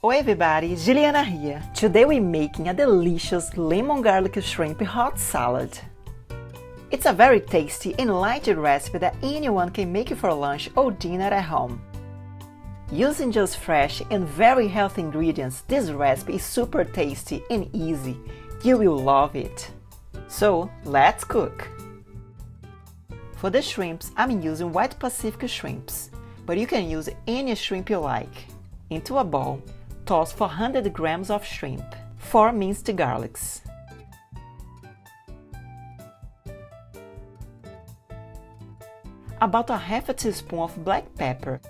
Oi everybody, Juliana here. Today we're making a delicious lemon garlic shrimp hot salad. It's a very tasty and light recipe that anyone can make for lunch or dinner at home. Using just fresh and very healthy ingredients, this recipe is super tasty and easy. You will love it. So, let's cook! For the shrimps, I'm using white Pacific shrimps, but you can use any shrimp you like. Into a bowl, toss 400 grams of shrimp, 4 minced garlics, about a half a teaspoon of black pepper,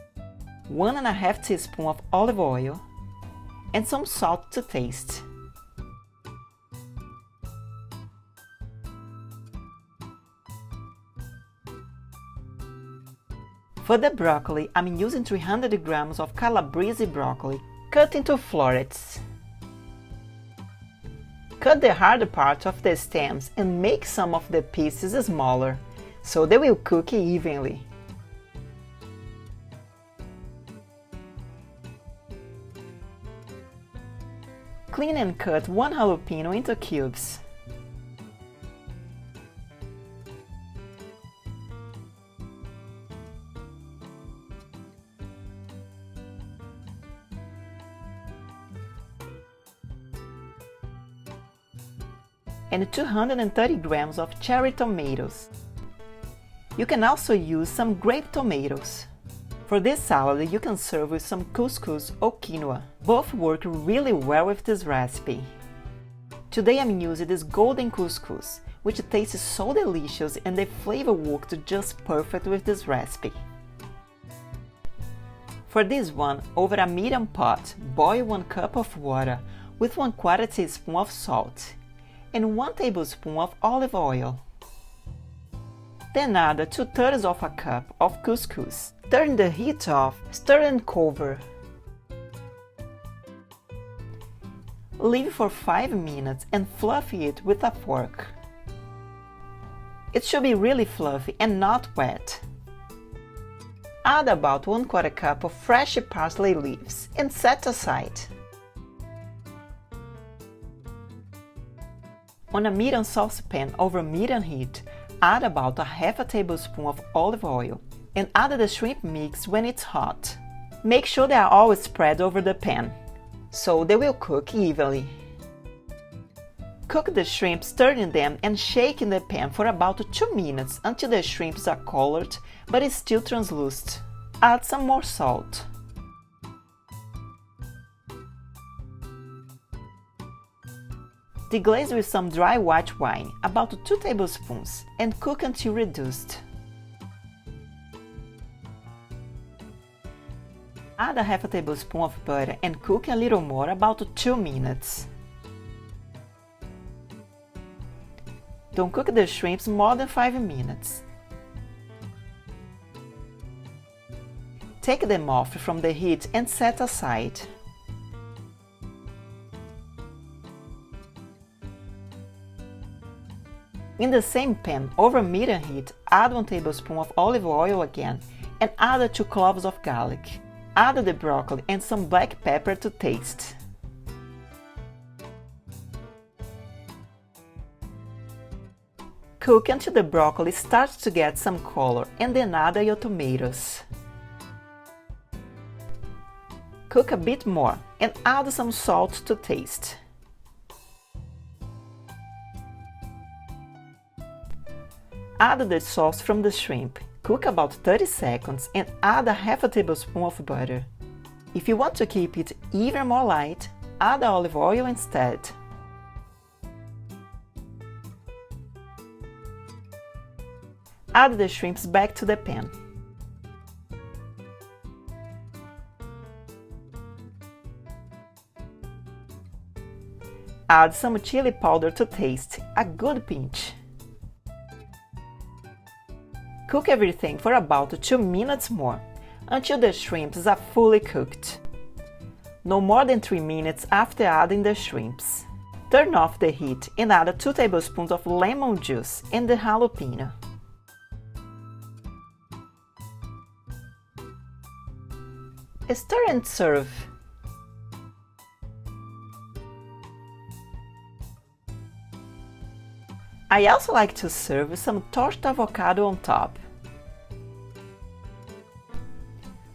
1.5 teaspoons of olive oil, and some salt to taste. For the broccoli, I'm using 300 grams of calabrese broccoli, cut into florets. Cut the hard part of the stems and make some of the pieces smaller, so they will cook evenly. Clean and cut 1 jalapeno into cubes. And 230 grams of cherry tomatoes. You can also use some grape tomatoes. For this salad, you can serve with some couscous or quinoa. Both work really well with this recipe. Today I'm using this golden couscous, which tastes so delicious and the flavor worked just perfect with this recipe. For this one, over a medium pot, boil 1 cup of water with 1/4 teaspoon of salt and 1 tablespoon of olive oil. Then add 2/3 of a cup of couscous. Turn the heat off, stir and cover. Leave for 5 minutes and fluffy it with a fork. It should be really fluffy and not wet. Add about 1/4 cup of fresh parsley leaves and set aside. On a medium saucepan over medium heat, add about a half a tablespoon of olive oil and add the shrimp mix when it's hot. Make sure they are all spread over the pan, so they will cook evenly. Cook the shrimp stirring them and shake in the pan for about 2 minutes until the shrimps are colored but is still translucent. Add some more salt. Deglaze with some dry white wine, about 2 tablespoons, and cook until reduced. Add a half a tablespoon of butter and cook a little more, about 2 minutes. Don't cook the shrimps more than 5 minutes. Take them off from the heat and set aside. In the same pan, over medium heat, add 1 tablespoon of olive oil again and add 2 cloves of garlic. Add the broccoli and some black pepper to taste. Cook until the broccoli starts to get some color and then add your tomatoes. Cook a bit more and add some salt to taste. Add the sauce from the shrimp, cook about 30 seconds and add a half a tablespoon of butter. If you want to keep it even more light, add olive oil instead. Add the shrimps back to the pan. Add some chili powder to taste, a good pinch. Cook everything for about 2 minutes more, until the shrimps are fully cooked. No more than 3 minutes after adding the shrimps. Turn off the heat and add 2 tablespoons of lemon juice and the jalapeno. Stir and serve. I also like to serve some torched avocado on top.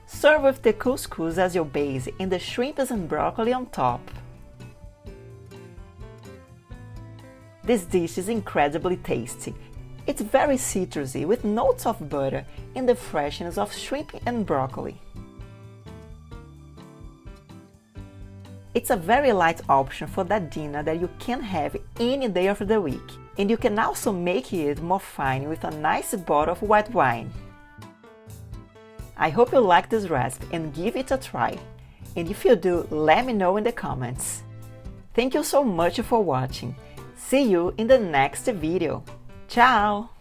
Serve with the couscous as your base and the shrimps and broccoli on top. This dish is incredibly tasty. It's very citrusy with notes of butter and the freshness of shrimp and broccoli. It's a very light option for that dinner that you can have any day of the week, and you can also make it more fine with a nice bottle of white wine. I hope you like this recipe and give it a try, and if you do, let me know in the comments. Thank you so much for watching. See you in the next video. Ciao!